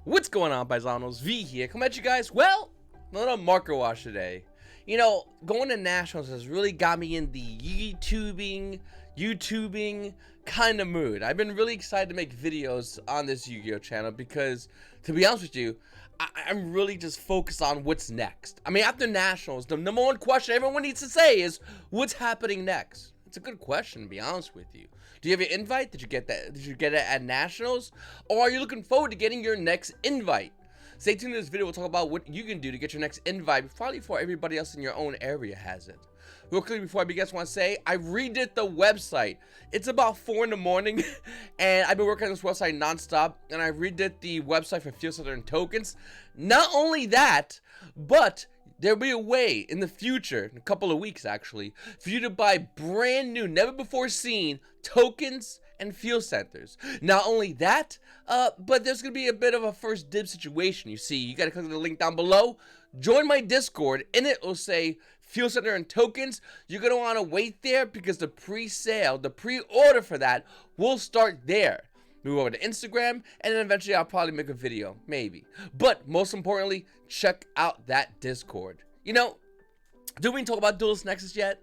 What's going on, Paisanos? V here, come at you guys. Well, another market watch today. You know, going to nationals has really got me in the YouTubing kind of mood. I've been really excited to make videos on this Yu-Gi-Oh channel because, to be honest with you, I'm really just focused on what's next. I mean, after nationals, the number one question everyone needs to say is, what's happening next? It's a good question, to be honest with you. Do you have an invite? Did you get that? Did you get it at nationals? Or are you looking forward to getting your next invite? Stay tuned to this video. We'll talk about what you can do to get your next invite, probably before everybody else in your own area has it. Real quickly before I begin, I just want to say I redid the website. It's about 4 in the morning, and I've been working on this website nonstop, and I redid the website for Field Center and tokens. Not only that, but there'll be a way in the future, in a couple of weeks actually, for you to buy brand new, never before seen tokens and field centers. Not only that, but there's gonna be a bit of a first dibs situation. You see, you gotta click on the link down below, join my Discord. In it will say field center and tokens. You're gonna want to wait there because the pre-sale, the pre-order for that will start there. Move over to Instagram, and then eventually I'll probably make a video, maybe. But most importantly, check out that Discord. You know, do we even talk about Duelist Nexus yet?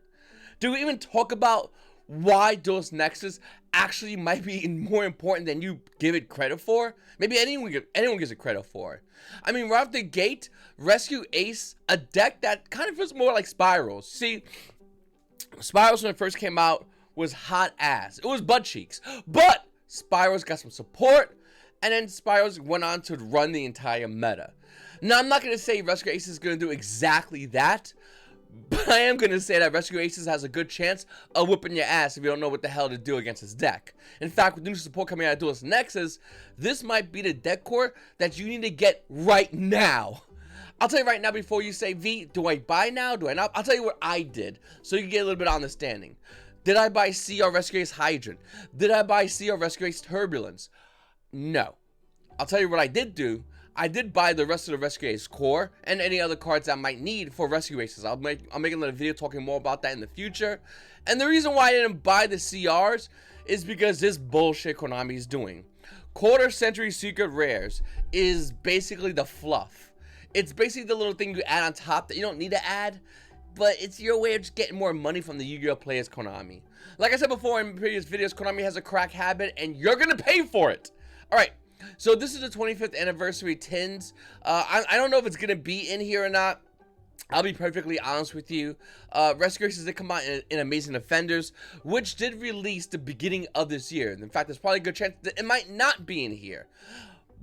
Do we even talk about why Duelist Nexus actually might be more important than you give it credit for? Maybe anyone gives it credit for. I mean, right off the gate, Rescue Ace, a deck that kind of feels more like Spirals. See, Spirals when it first came out was hot ass. It was butt cheeks, but Spirals got some support, and then Spirals went on to run the entire meta. Now, I'm not going to say Rescue Aces is going to do exactly that, but I am going to say that Rescue Aces has a good chance of whipping your ass if you don't know what the hell to do against his deck. In fact, with new support coming out of Duelist Nexus, this might be the deck core that you need to get right now. I'll tell you right now before you say, V, do I buy now? Do I not? I'll tell you what I did so you can get a little bit of understanding. Did I buy CR Rescue Ace Hydrant? Did I buy CR Rescue Ace Turbulence? No. I'll tell you what I did do. I did buy the rest of the Rescue Ace core and any other cards I might need for Rescue Aces. I'll make another video talking more about that in the future. And the reason why I didn't buy the CRs is because this bullshit Konami is doing. Quarter Century Secret Rares is basically the fluff. It's basically the little thing you add on top that you don't need to add, but it's your way of just getting more money from the Yu-Gi-Oh players, Konami. Like I said before in previous videos, Konami has a crack habit, and you're gonna pay for it. All right, so this is the 25th anniversary tins. I don't know if it's gonna be in here or not. I'll be perfectly honest with you. Rescue Aces did come out in Amazing Offenders, which did release the beginning of this year. In fact, there's probably a good chance that it might not be in here.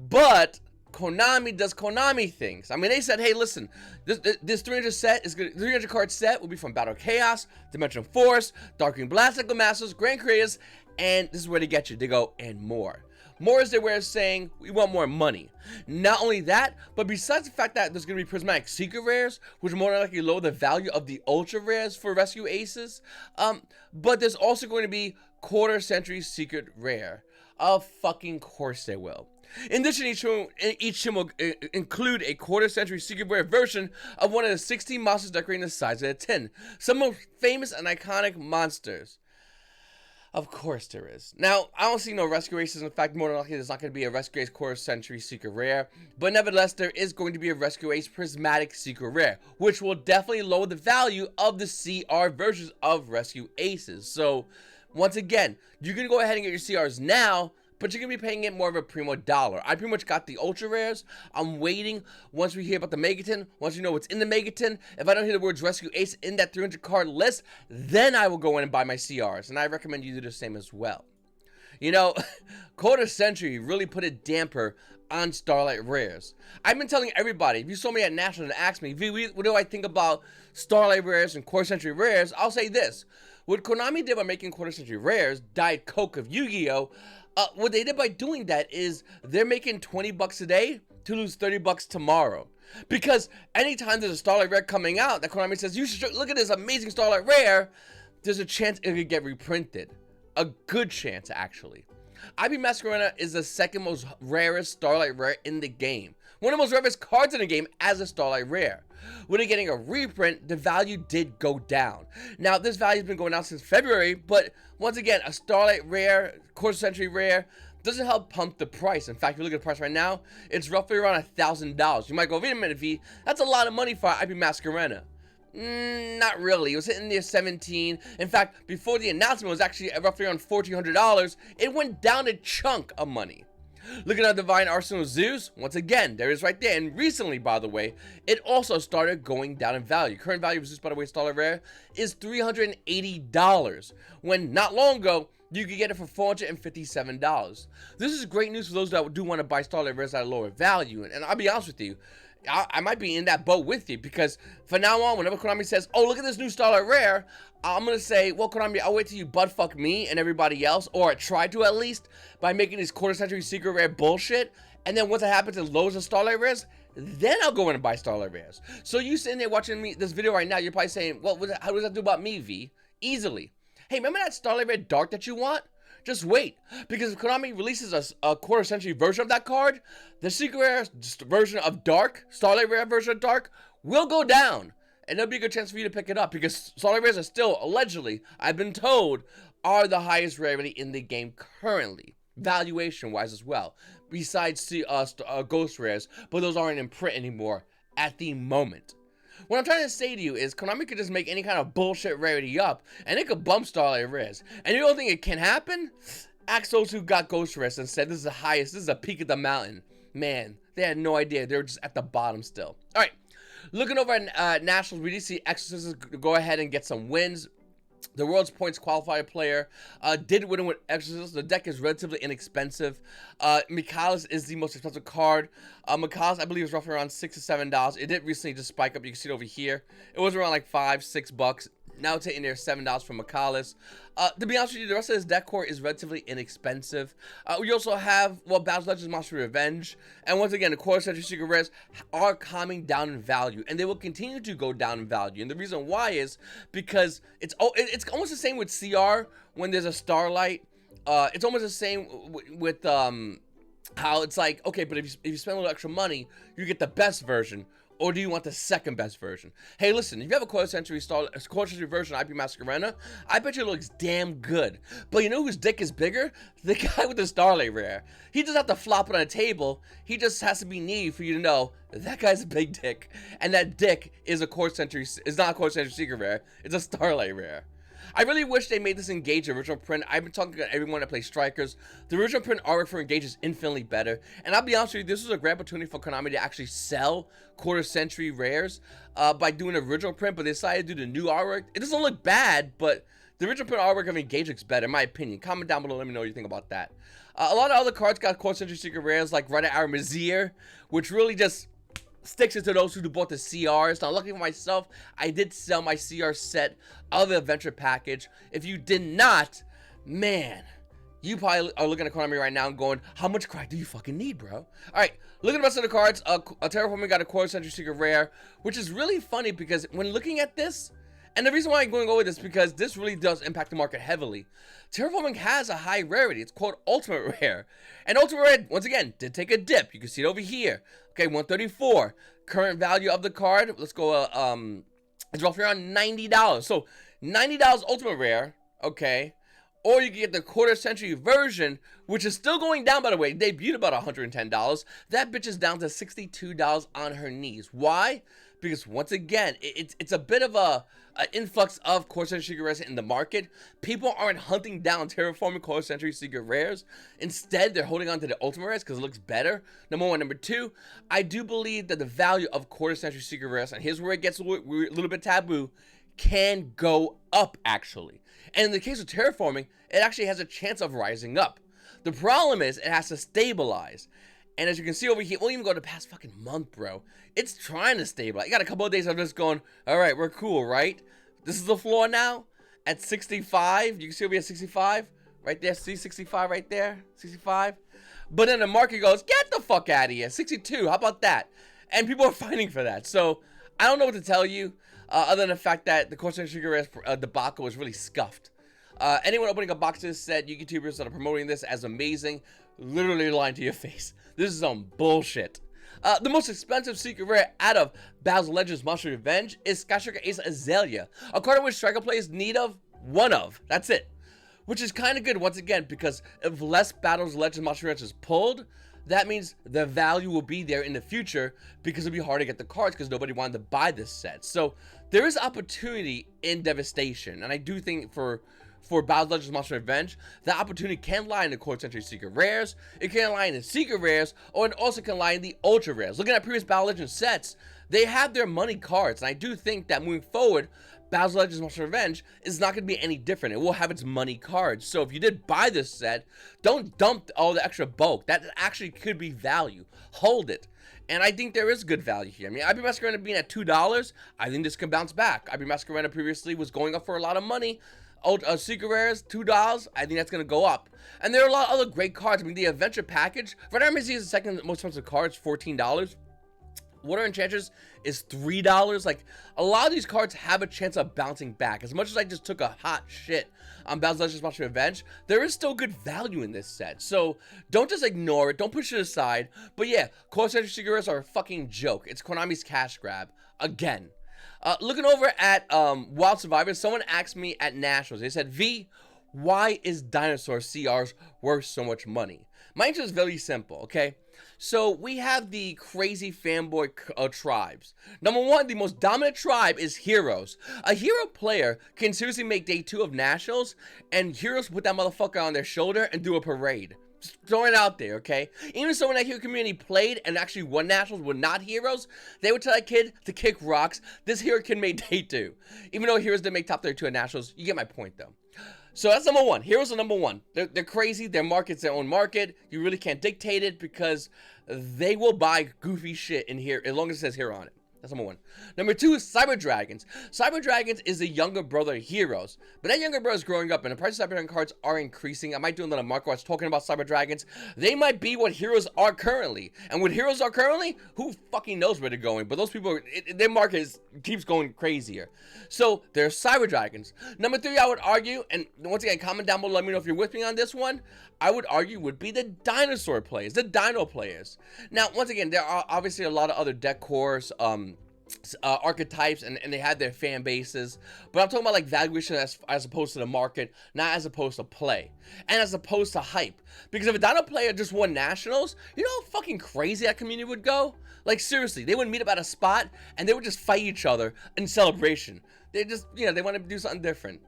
But Konami does Konami things. I mean, they said, hey, listen, this 300 card set will be from Battle Chaos, Dimension Force, Darkwing Blast, Echo Masters, Grand Creators, and this is where they get you. They go, and more. More is their way of saying, we want more money. Not only that, but besides the fact that there's going to be Prismatic Secret Rares, which more than likely lower the value of the Ultra Rares for Rescue Aces, but there's also going to be Quarter Century Secret Rare. Of fucking course they will. In addition, each team will include a Quarter Century Secret Rare version of one of the 16 monsters decorating the sides of the tin. Some of famous and iconic monsters. Of course there is. Now, I don't see no Rescue Aces. In fact, more than likely, there's not going to be a Rescue Ace Quarter Century Secret Rare. But nevertheless, there is going to be a Rescue Ace Prismatic Secret Rare, which will definitely lower the value of the CR versions of Rescue Aces. So, once again, you can go ahead and get your CRs now, but you're going to be paying it more of a primo dollar. I pretty much got the Ultra Rares. I'm waiting once we hear about the Megaton, once we know what's in the Megaton. If I don't hear the words Rescue Ace in that 300 card list, then I will go in and buy my CRs. And I recommend you do the same as well. You know, Quarter Century really put a damper on Starlight Rares. I've been telling everybody, if you saw me at National and asked me, what do I think about Starlight Rares and Quarter Century Rares, I'll say this. What Konami did by making Quarter Century Rares, Diet Coke of Yu-Gi-Oh! What they did by doing that is they're making 20 bucks a day to lose 30 bucks tomorrow. Because anytime there's a Starlight Rare coming out that Konami says, you should look at this amazing Starlight Rare, there's a chance it could get reprinted. A good chance, actually. IB Masquerena is the second most rarest Starlight Rare in the game. One of the most rarest cards in the game as a Starlight Rare. When it getting a reprint, the value did go down. Now, this value has been going down since February, but once again, a Starlight Rare, Quarter Century Rare, doesn't help pump the price. In fact, if you look at the price right now, it's roughly around $1,000. You might go, wait a minute, V, that's a lot of money for IP Masquerena. Not really. It was hitting near 17. In fact, before the announcement, it was actually roughly around $1,400. It went down a chunk of money. Looking at Divine Arsenal Zeus, once again, there it is right there. And recently, by the way, it also started going down in value. Current value of Zeus, by the way, Starlight Rare, is $380. When not long ago, you could get it for $457. This is great news for those that do want to buy Starlight Rares at a lower value. And I'll be honest with you, I might be in that boat with you, because from now on, whenever Konami says, oh, look at this new Starlight Rare, I'm going to say, well, Konami, I'll wait till you buttfuck me and everybody else, or try to at least, by making these quarter-century secret rare bullshit, and then once it happens and loads of Starlight Rares, then I'll go in and buy Starlight Rares. So you sitting there watching this video right now, you're probably saying, well, how does that do about me, V? Easily. Hey, remember that Starlight Rare Dark that you want? Just wait, because if Konami releases a quarter-century version of that card, the secret rare version of Dark, Starlight Rare version of Dark, will go down. And there'll be a good chance for you to pick it up, because Starlight Rares are still, allegedly, I've been told, are the highest rarity in the game currently, valuation-wise as well, besides Ghost Rares, but those aren't in print anymore at the moment. What I'm trying to say to you is Konami could just make any kind of bullshit rarity up, and it could bump Starlight Rares. And you don't think it can happen? Ask those who got Ghost Rares and said this is the highest, this is the peak of the mountain. Man, they had no idea. They were just at the bottom still. Alright, looking over at Nationals, we did see Exorcists go ahead and get some wins. The World's Points qualifier player did win with Exorcist. The deck is relatively inexpensive. Michaelis is the most expensive card. Michaelis, I believe, is roughly around $6 to $7. It did recently just spike up. You can see it over here. It was around like $5, $6. Now it's hitting there $7 for Michaelis. To be honest with you, the rest of this deck core is relatively inexpensive. We also have, well, Battle's Legends Monster Revenge. And once again, the quarter-century secret rares are coming down in value. And they will continue to go down in value. And the reason why is because it's almost the same with CR when there's a Starlight. It's almost the same with how it's like, okay, but if you spend a little extra money, you get the best version. Or do you want the second best version? Hey, listen, if you have a quarter-century version of IP Masquerena, I bet you it looks damn good. But you know whose dick is bigger? The guy with the Starlight Rare. He doesn't have to flop it on a table. He just has to be neat for you to know that guy's a big dick. And that dick is not a quarter-century secret rare. It's a Starlight Rare. I really wish they made this Engage original print. I've been talking to everyone that plays Strikers. The original print artwork for Engage is infinitely better. And I'll be honest with you, this was a great opportunity for Konami to actually sell quarter-century rares by doing an original print, but they decided to do the new artwork. It doesn't look bad, but the original print artwork of Engage looks better, in my opinion. Comment down below, let me know what you think about that. A lot of other cards got quarter-century secret rares, like Rider Aramazir, which really just sticks it to those who bought the CRs. Now, luckily for myself, I did sell my CR set of the Adventure Package. If you did not, man, you probably are looking at Konami right now and going, how much crack do you fucking need, bro? Alright, look at the rest of the cards. Terraforming got a quarter-century secret rare, which is really funny because when looking at this, and the reason why I'm going to go with this is because this really does impact the market heavily. Terraforming has a high rarity. It's called Ultimate Rare. And Ultimate Rare, once again, did take a dip. You can see it over here. Okay, 134. Current value of the card, let's go, it's roughly around $90. So, $90 Ultimate Rare, okay. Or you can get the quarter-century version, which is still going down, by the way. Debuted about $110. That bitch is down to $62 on her knees. Why? Because once again, it's a bit of an influx of quarter-century secret rares in the market. People aren't hunting down Terraforming quarter-century secret rares. Instead, they're holding on to the Ultimate Rares because it looks better. Number one. Number two, I do believe that the value of quarter-century secret rares, and here's where it gets a little bit taboo, can go up, actually. And in the case of Terraforming, it actually has a chance of rising up. The problem is it has to stabilize. And as you can see over here, we'll even go to the past fucking month, bro. It's trying to stabilize. You got a couple of days of just going, all right, we're cool, right? This is the floor now at 65. You can see over here at 65. Right there, see 65 right there? 65. But then the market goes, get the fuck out of here. 62, how about that? And people are fighting for that. So, I don't know what to tell you, other than the fact that the quarter-century secret rare debacle was really scuffed. Anyone opening up boxes said you YouTubers that are promoting this as amazing. Literally lying to your face. This is some bullshit. The most expensive secret rare out of Battle's Legends Monster Revenge is Sky Striker Ace Azalea, a card in which Striker players need of one of. That's it. which is kind of good once again, because if less Battles of Legends Monster Ranch is pulled, that means the value will be there in the future, because it'll be hard to get the cards because nobody wanted to buy this set. So there is opportunity in Devastation, and I do think for Battles of Legends Monster Revenge, that opportunity can lie in the Core Century Secret Rares, it can lie in the Secret Rares, or it also can lie in the Ultra Rares. Looking at previous Battle Legends sets, they have their money cards, and I do think that moving forward, Battles of Legends Monster Revenge is not going to be any different. It will have its money cards. So if you did buy this set, don't dump all the extra bulk. That actually could be value. Hold it. And I think there is good value here. I mean, IB Masquerade being at $2, I think this can bounce back. IB Masquerade previously was going up for a lot of money. Secret Rares, $2, I think that's going to go up. And there are a lot of other great cards. I mean, the Adventure Package, Red Army is the second most expensive card, it's $14. Water Enchantress is $3. Like, a lot of these cards have a chance of bouncing back. As much as I just took a hot shit on Battles of Legends Monster Revenge, there is still good value in this set. So don't just ignore it. Don't push it aside. But yeah, Core Century Secret Rares are a fucking joke. It's Konami's cash grab. Again. Looking over at Wild Survivors, someone asked me at Nationals. They said, V, why is Dinosaur CRs worth so much money? My answer is very simple, okay? So we have the crazy fanboy tribes. Number one, the most dominant tribe is Heroes. A hero player can seriously make day 2 of Nationals, and Heroes put that motherfucker on their shoulder and do a parade. Just throwing it out there, okay? Even if someone in that hero community played and actually won Nationals were not Heroes, they would tell that kid to kick rocks. This hero kid made day 2. Even though Heroes didn't make top 32 at Nationals, you get my point though. So that's number one. Heroes are number one. They're crazy. Their market's their own market. You really can't dictate it because they will buy goofy shit in here as long as it says hero on it. That's number one. Number two is Cyber Dragons. Cyber Dragons is the younger brother of Heroes. But that younger brother is growing up and the price of Cyber Dragon cards are increasing. I might do a little MarketWatch talking about Cyber Dragons. They might be what Heroes are currently. And what Heroes are currently, who fucking knows where they're going. But those people, their market keeps going crazier. So there's Cyber Dragons. Number three, I would argue, and once again, comment down below, let me know if you're with me on this one. I would argue would be the dinosaur players, the dino players. Now, once again, there are obviously a lot of other deck cores, archetypes, and they have their fan bases, but I'm talking about like valuation as opposed to the market, not as opposed to play, and as opposed to hype. Because if a dino player just won Nationals, you know how fucking crazy that community would go? Like seriously, they would meet up at a spot and they would just fight each other in celebration. They just, you know, they want to do something different.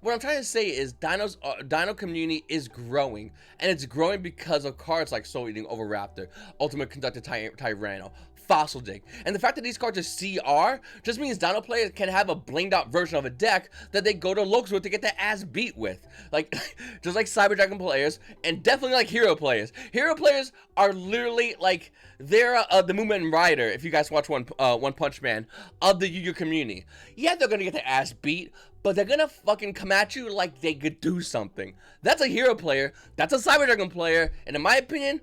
What I'm trying to say is Dino community is growing, and it's growing because of cards like Soul Eating Oviraptor, Ultimate Conductor Tyranno, Fossil Dig. And the fact that these cards are CR just means Dino players can have a blinged out version of a deck that they go to locals with to get their ass beat with. Like, just like Cyber Dragon players, and definitely like Hero players. Hero players are literally like, they're the Moomin Rider, if you guys watch One Punch Man, of the Yu-Gi-Oh community. Yeah, they're gonna get their ass beat, but they're gonna fucking come at you like they could do something. That's a hero player, that's a Cyber Dragon player, and in my opinion,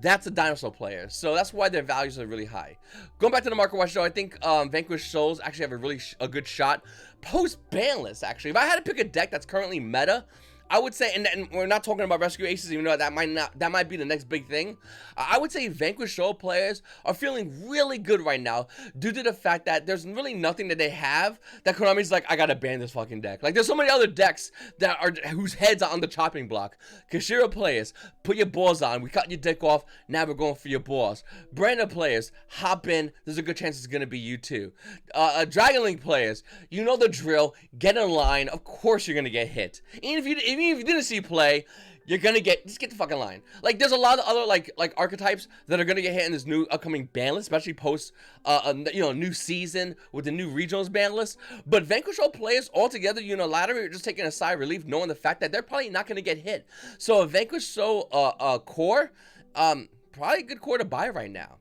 that's a dinosaur player. So that's why their values are really high. Going back to the MarketWatch though, I think Vanquished Souls actually have a really good shot. Post-banlist, actually. If I had to pick a deck that's currently meta, I would say, and we're not talking about Rescue Aces, even though that might be the next big thing. I would say Vanquished Soul players are feeling really good right now due to the fact that there's really nothing that they have that Konami's like, I gotta ban this fucking deck. Like, there's so many other decks that are whose heads are on the chopping block. Kashira players, put your balls on. We cut your dick off. Now we're going for your balls. Brandon players, hop in. There's a good chance it's gonna be you too. Dragon Link players, you know the drill. Get in line. Of course you're gonna get hit. Even if you didn't see play, you're gonna just get the fucking line. Like, there's a lot of other like archetypes that are gonna get hit in this new upcoming ban list, especially post new season with the new regionals ban list. But Vanquish All players altogether unilaterally are just taking a sigh of relief, knowing the fact that they're probably not gonna get hit. So a Vanquish Soul core, probably a good core to buy right now.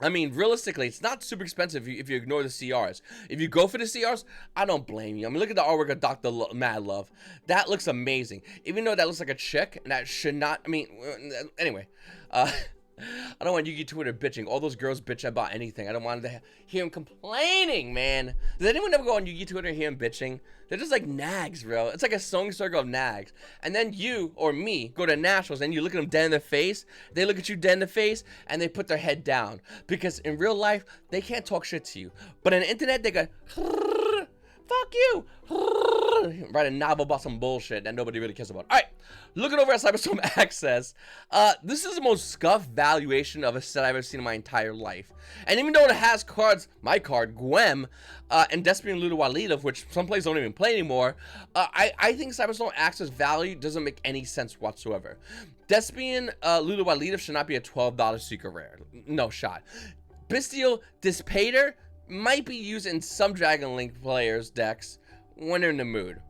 I mean, realistically, it's not super expensive if you ignore the CRs. If you go for the CRs, I don't blame you. I mean, look at the artwork of Dr. Mad Love. That looks amazing. Even though that looks like a chick, and that should not, I mean, anyway. I don't want Yu-Gi Twitter bitching. All those girls bitch about anything. I don't want to hear them complaining, man. Does anyone ever go on Yu-Gi Twitter and hear them bitching? They're just like nags, bro. It's like a song circle of nags. And then you or me go to Nationals and you look at them dead in the face. They look at you dead in the face and they put their head down. Because in real life, they can't talk shit to you. But on the internet, they go, fuck you. write a novel about some bullshit that nobody really cares about. All right, looking over at Cyberstorm Access, this is the most scuffed valuation of a set I've ever seen in my entire life. And even though it has cards, my card, Gwem, and Despian Ludo Walidov, which some players don't even play anymore, I think Cyberstorm Access value doesn't make any sense whatsoever. Despian Ludo Walidov should not be a $12 secret rare. No shot. Bestial Dispater might be used in some Dragon Link players' decks when they're in the mood.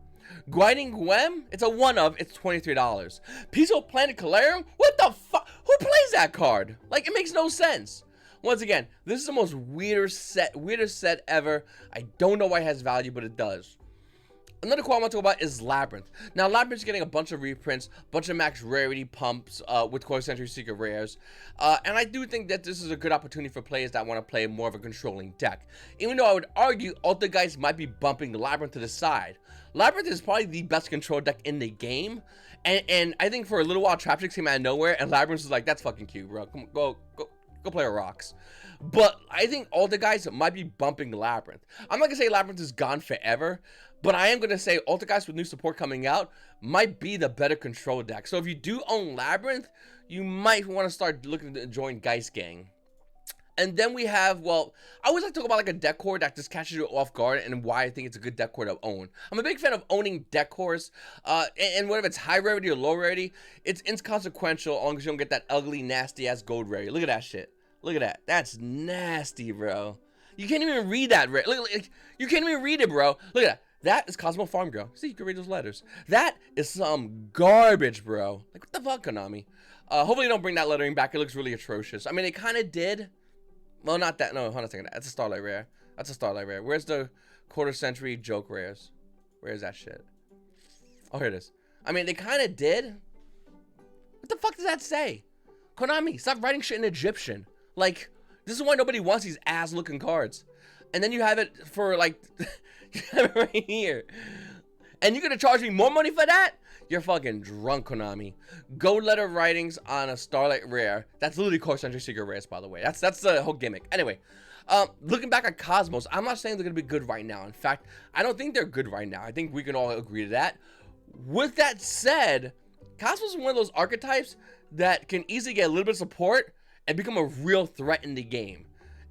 Guiding Gwem, it's a one-of, it's $23. Peaceful Planet Calarium, what the fuck? Who plays that card? Like, it makes no sense. Once again, this is the most weirdest set ever. I don't know why it has value, but it does. Another card I want to talk about is Labyrinth. Now, Labyrinth is getting a bunch of reprints, bunch of max rarity pumps with Core Century Secret rares. And I do think that this is a good opportunity for players that want to play more of a controlling deck. Even though I would argue Alta guys might be bumping Labyrinth to the side. Labyrinth is probably the best control deck in the game. And I think for a little while, Traptrix came out of nowhere, and Labyrinth was like, that's fucking cute, bro. Come on, go play with rocks. But I think Alta guys might be bumping Labyrinth. I'm not going to say Labyrinth is gone forever, but I am going to say Alta guys with new support coming out might be the better control deck. So if you do own Labyrinth, you might want to start looking to join Geist Gang. And then we have, well, I always like to talk about like a deck core that just catches you off guard and why I think it's a good deck core to own. I'm a big fan of owning deck cores, and whether it's high rarity or low rarity, it's inconsequential as long as you don't get that ugly, nasty ass gold rarity. Look at that shit. Look at that. That's nasty, bro. You can't even read that. Look, you can't even read it, bro. Look at that. That is Cosmo Farm Girl. See, you can read those letters. That is some garbage, bro. Like, what the fuck, Konami? Hopefully, you don't bring that lettering back. It looks really atrocious. I mean, it kind of did. Well, not that. No, hold on a second. That's a Starlight rare. That's a Starlight rare. Where's the quarter century joke rares? Where is that shit? Oh, here it is. I mean, they kind of did. What the fuck does that say? Konami, stop writing shit in Egyptian. Like, this is why nobody wants these ass-looking cards. And then you have it for, like, you have it right here. And you're gonna charge me more money for that? You're fucking drunk, Konami. Gold letter writings on a Starlight rare. That's literally Core Century Secret rares, by the way. That's the whole gimmick. Anyway, looking back at Cosmos, I'm not saying they're gonna be good right now. In fact, I don't think they're good right now. I think we can all agree to that. With that said, Cosmos is one of those archetypes that can easily get a little bit of support and become a real threat in the game.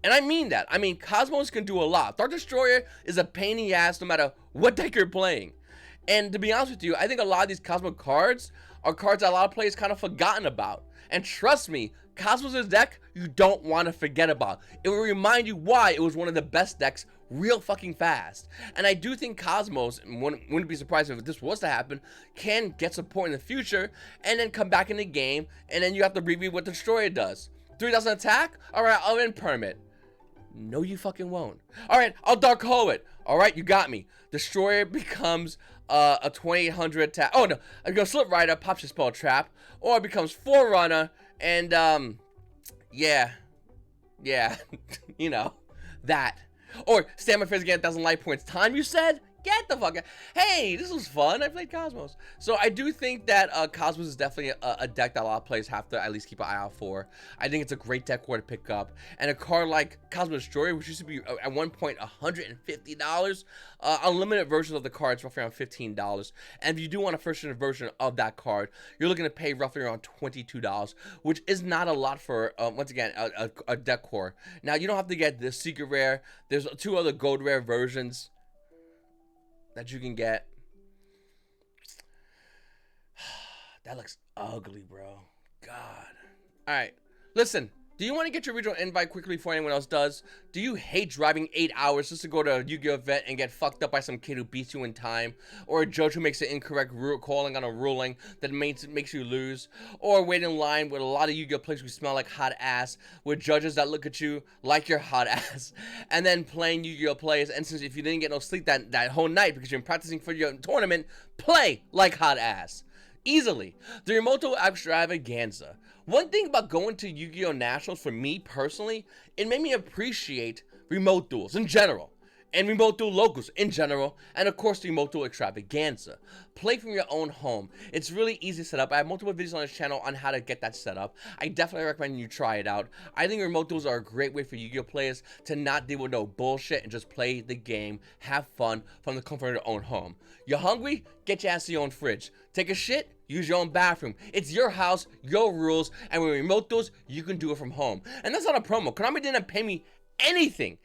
And I mean that. I mean, Cosmos can do a lot. Dark Destroyer is a pain in the ass no matter what deck you're playing. And to be honest with you, I think a lot of these Cosmo cards are cards that a lot of players kind of forgotten about. And trust me, Cosmos' deck, you don't want to forget about. It will remind you why it was one of the best decks real fucking fast. And I do think Cosmos, wouldn't be surprised if this was to happen, can get support in the future and then come back in the game, and then you have to review what the Destroyer does. 3,000 attack? Alright, I'll end permit. No, you fucking won't. Alright, I'll Dark Hole it. Alright, you got me. Destroyer becomes a 2800 attack. Oh no, I go Slip Rider, pops your spell trap, or it becomes Forerunner, and yeah, you know, that. Or Stamina Phase again, 1,000 life points. Time, you said? Get the fuck out. Hey, this was fun. I played Cosmos. So I do think that Cosmos is definitely a deck that a lot of players have to at least keep an eye out for. I think it's a great deck core to pick up. And a card like Cosmos Destroyer, which used to be at one point $150, unlimited versions of the cards roughly around $15. And if you do want a first version of that card, you're looking to pay roughly around $22, which is not a lot for, once again, a deck core. Now, you don't have to get the secret rare. There's 2 other gold rare versions that you can get. That looks ugly, bro. God. All right, listen. Do you want to get your original invite quickly before anyone else does? Do you hate driving 8 hours just to go to a YuGiOh event and get fucked up by some kid who beats you in time? Or a judge who makes an incorrect calling on a ruling that makes you lose? Or wait in line with a lot of YuGiOh players who smell like hot ass, with judges that look at you like you're hot ass, and then playing YuGiOh plays, and since if you didn't get no sleep that whole night because you're practicing for your tournament, play like hot ass. Easily. The Remoto Extravaganza. One thing about going to Yu-Gi-Oh! Nationals, for me personally, it made me appreciate remote duels in general. and remote duel locals in general, and of course the remote duel extravaganza. Play from your own home. It's really easy to set up. I have multiple videos on this channel on how to get that set up. I definitely recommend you try it out. I think remote duels are a great way for Yu-Gi-Oh players to not deal with no bullshit and just play the game, have fun from the comfort of your own home. You're hungry? Get your ass to your own fridge. Take a shit? Use your own bathroom. It's your house, your rules, and with remote duels, you can do it from home. And that's not a promo. Konami didn't pay me anything.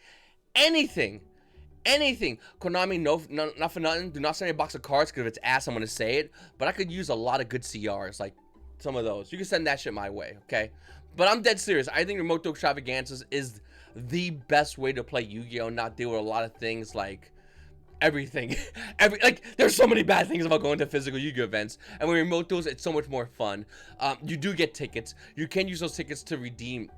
Konami, not for nothing. Do not send me a box of cards, because if it's ass, I'm going to say it. But I could use a lot of good CRs, like some of those. You can send that shit my way, okay? But I'm dead serious. I think remote duel extravaganzas is the best way to play Yu-Gi-Oh! Not deal with a lot of things like everything. Like, there's so many bad things about going to physical Yu-Gi-Oh! Events. And with remote duels, it's so much more fun. You do get tickets. You can use those tickets to redeem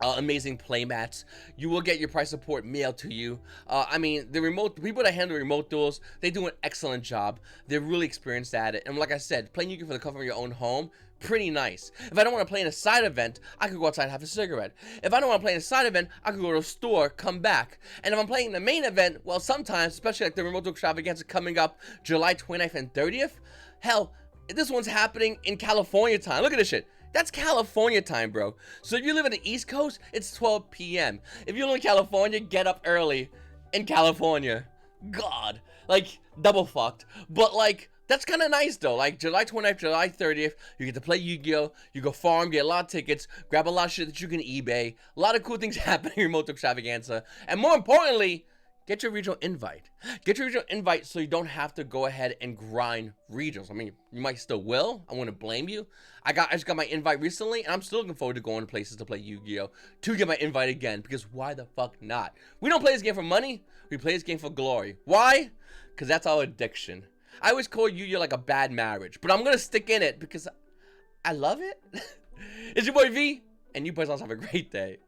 amazing playmats. You will get your prize support mailed to you. I mean, the people that handle remote duels, they do an excellent job. They're really experienced at it. And like I said, playing Yu-Gi-Oh! For the comfort of your own home, pretty nice. If I don't want to play in a side event, I could go outside and have a cigarette. If I don't want to play in a side event, I could go to a store, come back. And if I'm playing in the main event, well, sometimes, especially like the remote duel extravaganza coming up July 29th and 30th, hell, this one's happening in California time. Look at this shit. That's California time, bro. So if you live in the East Coast, it's 12 p.m. If you live in California, get up early in California. God, like, double fucked. But, like, that's kind of nice, though. Like, July 29th, July 30th, you get to play Yu-Gi-Oh! You go farm, get a lot of tickets, grab a lot of shit that you can eBay. A lot of cool things happening in Remote Extravaganza. And more importantly, get your regional invite. Get your regional invite so you don't have to go ahead and grind regionals. I mean, you might still will. I wouldn't blame you. I just got my invite recently, and I'm still looking forward to going to places to play Yu-Gi-Oh! To get my invite again, because why the fuck not? We don't play this game for money. We play this game for glory. Why? Because that's our addiction. I always call Yu-Gi-Oh! Like a bad marriage, but I'm going to stick in it because I love it. It's your boy V, and you boys also have a great day.